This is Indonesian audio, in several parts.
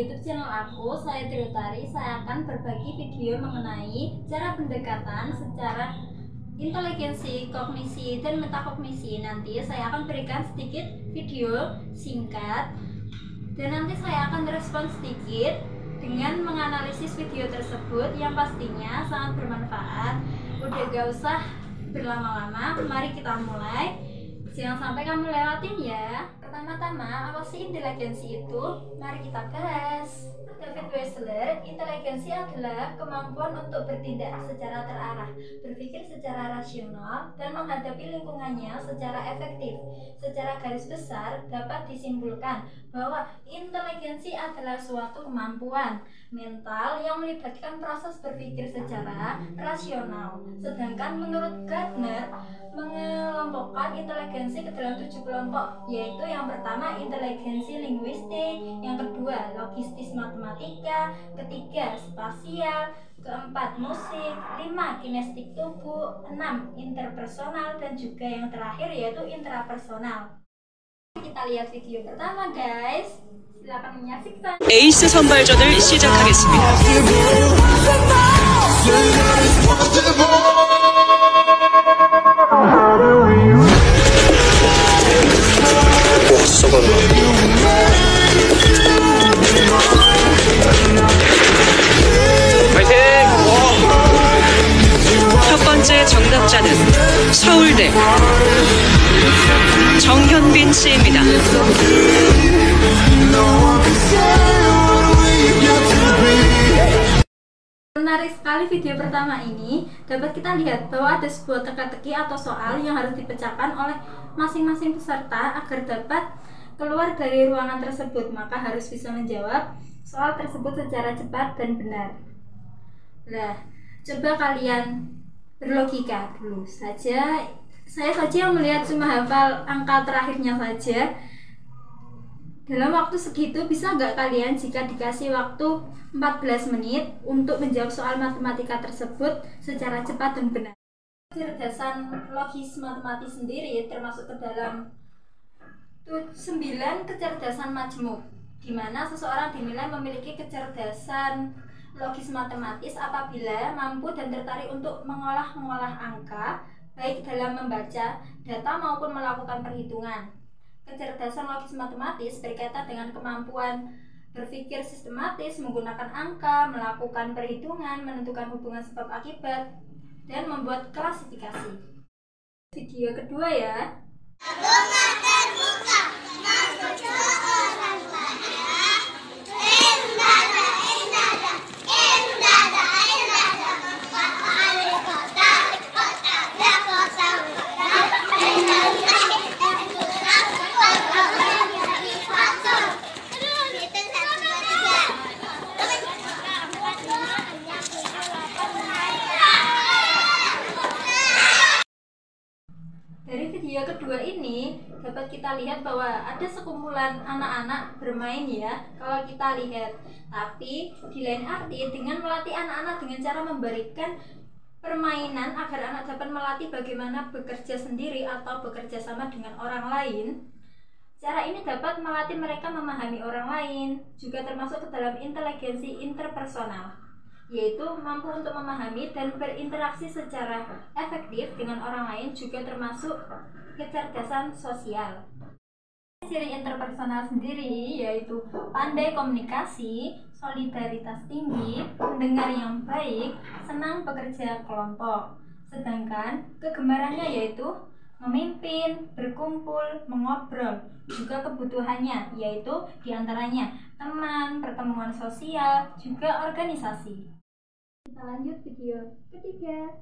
YouTube channel aku, saya Triutari. Saya akan berbagi video mengenai cara pendekatan secara inteligensi, kognisi, dan metakognisi. Nanti saya akan berikan sedikit video singkat dan nanti saya akan respon sedikit dengan menganalisis video tersebut yang pastinya sangat bermanfaat. Udah gak usah berlama-lama, mari kita mulai. Jangan sampai kamu lewatin ya. Pertama-tama, apa sih inteligensi itu? Mari kita bahas. David Wessler, inteligensi adalah kemampuan untuk bertindak secara terarah, berpikir secara rasional, dan menghadapi lingkungannya secara efektif. Secara garis besar, dapat disimpulkan bahwa inteligensi adalah suatu kemampuan mental yang melibatkan proses berpikir secara rasional. Sedangkan menurut Gardner, mengelompokkan inteligensi ke dalam 7 kelompok, yaitu yang pertama inteligensi linguistik, yang kedua logistis matematika, ketiga spasial, keempat musik, 5 kinestik tubuh, 6 interpersonal, dan juga yang terakhir yaitu intrapersonal. Kita lihat video pertama guys, silakan menyaksikan. 에이스 선발전을 시작하겠습니다. 첫 번째 정답자는 서울대 정현빈 씨입니다. Menarik sekali video pertama ini. Dapat kita lihat bahwa ada sebuah teka-teki atau soal yang harus dipecahkan oleh masing-masing peserta agar dapat keluar dari ruangan tersebut. Maka harus bisa menjawab soal tersebut secara cepat dan benar. Nah, coba kalian berlogika dulu saja. Saya saja yang melihat cuma hafal angka terakhirnya saja. Dalam waktu segitu bisa nggak kalian jika dikasih waktu 14 menit untuk menjawab soal matematika tersebut secara cepat dan benar? Kecerdasan logis matematis sendiri termasuk ke dalam 9 kecerdasan majmuk, di mana seseorang dinilai memiliki kecerdasan logis matematis apabila mampu dan tertarik untuk mengolah angka, baik dalam membaca data maupun melakukan perhitungan. Kecerdasan logis matematis berkaitan dengan kemampuan berpikir sistematis, menggunakan angka, melakukan perhitungan, menentukan hubungan sebab akibat, dan membuat klasifikasi. Video kedua ya. Rumah terbuka, masuk ke orang banyak. Dari video kedua ini dapat kita lihat bahwa ada sekumpulan anak-anak bermain ya, kalau kita lihat. Tapi di lain arti dengan melatih anak-anak dengan cara memberikan permainan agar anak dapat melatih bagaimana bekerja sendiri atau bekerja sama dengan orang lain. Cara ini dapat melatih mereka memahami orang lain, juga termasuk ke dalam inteligensi interpersonal, yaitu mampu untuk memahami dan berinteraksi secara efektif dengan orang lain, juga termasuk kecerdasan sosial. Ciri interpersonal sendiri yaitu pandai komunikasi, solidaritas tinggi, mendengar yang baik, senang bekerja kelompok. Sedangkan kegemarannya yaitu memimpin, berkumpul, mengobrol. Juga kebutuhannya yaitu diantaranya teman, pertemuan sosial, juga organisasi. Kita lanjut video ketiga.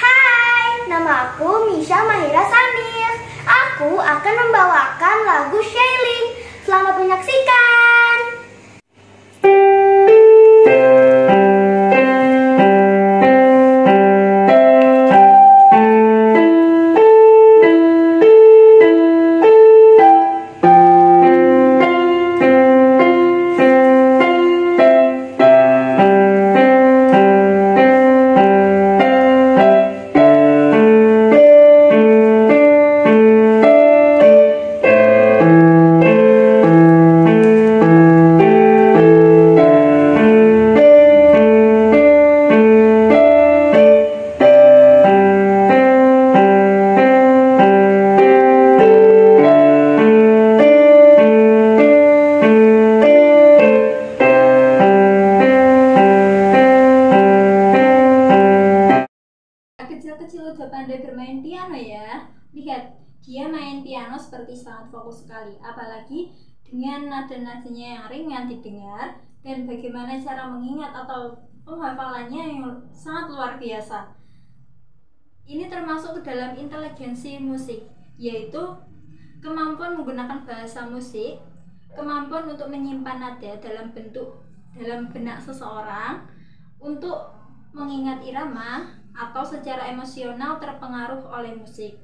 Hai, nama aku Misha Mahira Samir. Aku akan membawakan lagu Shailene. Selamat menyaksikan. lihat, dia main piano seperti sangat fokus sekali, apalagi dengan nada-nadanya yang ringan didengar dan bagaimana cara mengingat atau penghafalannya yang sangat luar biasa. Ini termasuk ke dalam inteligensi musik, yaitu kemampuan menggunakan bahasa musik, kemampuan untuk menyimpan nada dalam benak seseorang, untuk mengingat irama atau secara emosional terpengaruh oleh musik.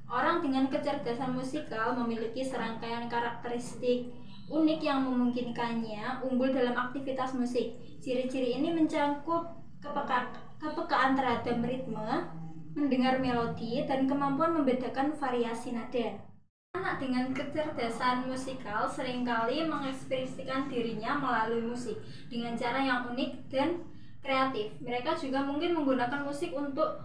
Orang dengan kecerdasan musikal memiliki serangkaian karakteristik unik yang memungkinkannya unggul dalam aktivitas musik. Ciri-ciri ini mencakup kepekaan terhadap ritme, mendengar melodi, dan kemampuan membedakan variasi nada. Anak dengan kecerdasan musikal seringkali mengekspresikan dirinya melalui musik dengan cara yang unik dan kreatif. Mereka juga mungkin menggunakan musik untuk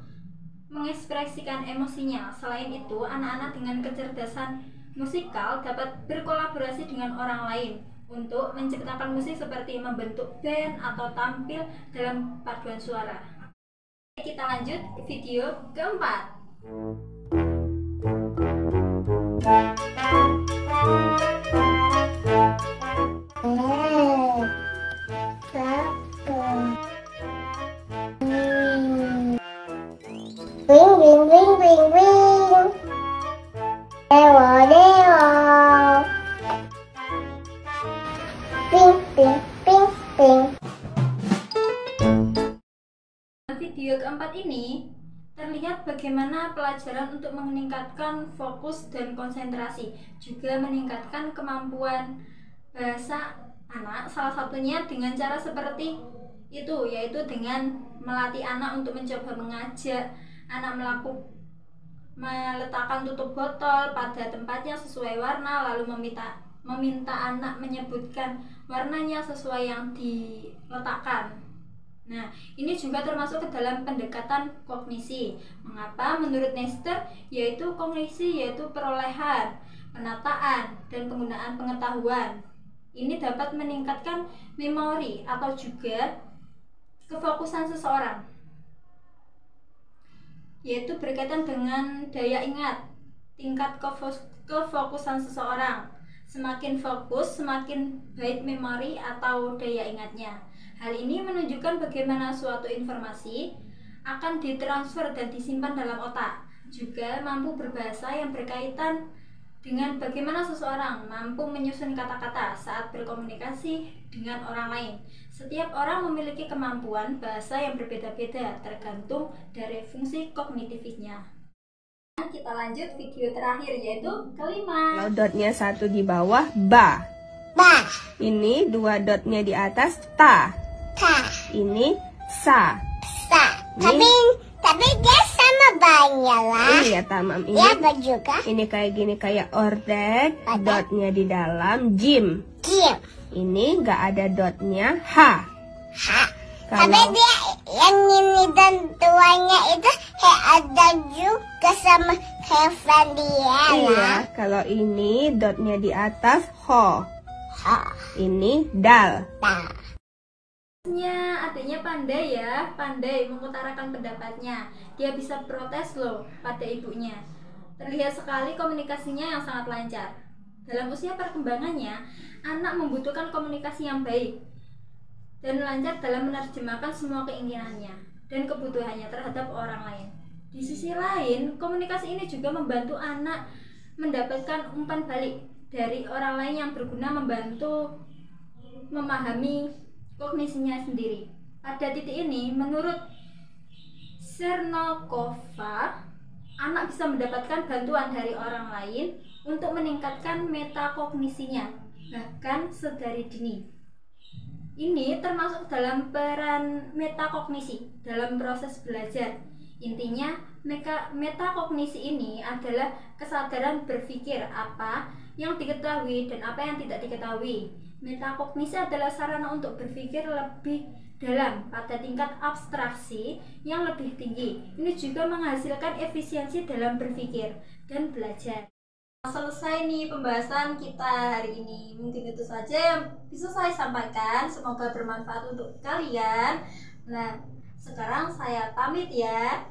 mengekspresikan emosinya. Selain itu, anak-anak dengan kecerdasan musikal dapat berkolaborasi dengan orang lain untuk menciptakan musik seperti membentuk band atau tampil dalam paduan suara. Kita lanjut ke video keempat. Ring ring ring ring ring. Dewa dewa. Ping ping ping ping. Video keempat ini terlihat bagaimana pelajaran untuk meningkatkan fokus dan konsentrasi, juga meningkatkan kemampuan bahasa anak, salah satunya dengan cara seperti itu, yaitu dengan melatih anak untuk mencoba mengajak anak meletakkan tutup botol pada tempatnya sesuai warna, lalu meminta anak menyebutkan warnanya sesuai yang diletakkan. Nah, ini juga termasuk ke dalam pendekatan kognisi. Mengapa? Menurut Nestor, yaitu kognisi yaitu perolehan, penataan, dan penggunaan pengetahuan. Ini dapat meningkatkan memori atau juga kefokusan seseorang, yaitu berkaitan dengan daya ingat, tingkat kefokusan seseorang. Semakin fokus, semakin baik memori atau daya ingatnya. Hal ini menunjukkan bagaimana suatu informasi akan ditransfer dan disimpan dalam otak. Juga mampu berbahasa yang berkaitan dengan bagaimana seseorang mampu menyusun kata-kata saat berkomunikasi dengan orang lain. Setiap orang memiliki kemampuan bahasa yang berbeda-beda tergantung dari fungsi kognitifnya. Kita lanjut video terakhir, yaitu kelima. Kalau dotnya satu di bawah, ba. Ba. Ini dua dotnya di atas, ta. Ta. Ini sa. Sa. Ini- Tapi dia sama banyak lah. Ini ya tamam. Ya Ini juga. ini kayak gini, kayak ordek. Ordek. Dotnya di dalam, jim. Kim. Ini nggak ada dotnya, ha. Ha. Kalau- Tapi dia yang ini dan tuanya itu ada juga sama Kevin dia Iya, lah. kalau ini dotnya di atas, ho. Ha. Ini dal. Ta. Adiknya pandai ya, pandai mengutarakan pendapatnya. Dia bisa protes loh pada ibunya. Terlihat sekali komunikasinya yang sangat lancar. Dalam usia perkembangannya, anak membutuhkan komunikasi yang baik dan lancar dalam menerjemahkan semua keinginannya dan kebutuhannya terhadap orang lain. Di sisi lain, komunikasi ini juga membantu anak mendapatkan umpan balik dari orang lain yang berguna membantu memahami kognisinya sendiri. Pada titik ini, menurut Chernokova, anak bisa mendapatkan bantuan dari orang lain untuk meningkatkan metakognisinya, bahkan sedari dini. Ini termasuk dalam peran metakognisi dalam proses belajar. Intinya, metakognisi ini adalah kesadaran berpikir apa yang diketahui dan apa yang tidak diketahui. Metakognisi adalah sarana untuk berpikir lebih dalam pada tingkat abstraksi yang lebih tinggi. Ini juga menghasilkan efisiensi dalam berpikir dan belajar. Selesai nih pembahasan kita hari ini. Mungkin itu saja yang bisa saya sampaikan. Semoga bermanfaat untuk kalian. Nah, sekarang saya pamit ya.